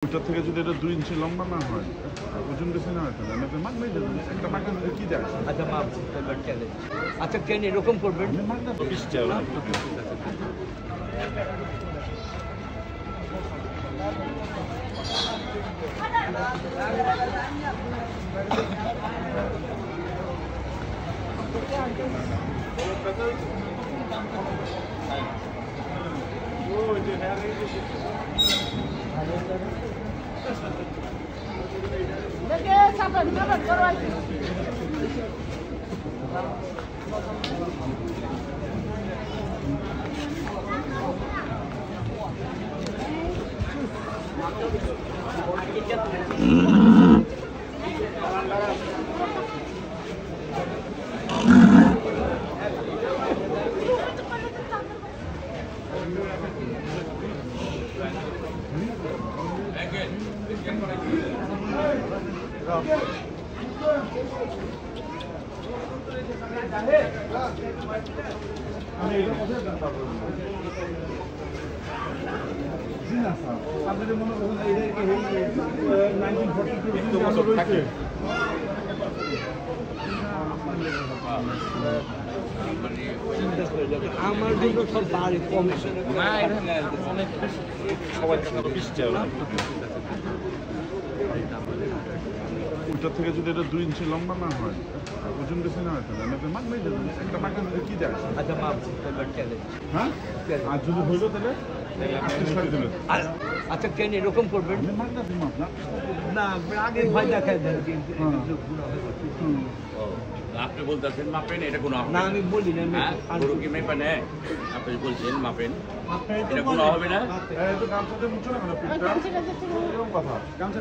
ওইটার থেকে যদি এটা 2 ইঞ্চি লম্বা না হয়, ওজন বেশি না হয়, তাহলে আমি মাগ নাই দেবো। একটা মাগের মধ্যে কি যায়? আচ্ছা মাপ এবার টেনে। আচ্ছা কেন এরকম করবেন? মাগটা 20 টাকা। আমার জন্য সব বাড়ি কমিশন ওইটার থেকে যদি এটা 2 ইঞ্চি লম্বা না হয়, ওজন বেশি না হয়, তাহলে আমি মাগ নাই দেবো। একটা মাগের মধ্যে কি যায়? আচ্ছা মাপ এবার টেনে। হ্যাঁ, আর যদি হইলো তাহলে 28 দিলে। আচ্ছা কেন এরকম করবেন? মাগটা দিন না। না আগে ভয় দেখায় দেন কিন্তু আপনি বলতেছেন মাপেন, এটা কোনো না আমি বলি না গরু কি মেপে নেয়? আপনি বলছেন মাপেন, এটা কোনো হবে না। এই তো গামছাতে মুছো না কেন? পিঠটা এরকম কথা গামছা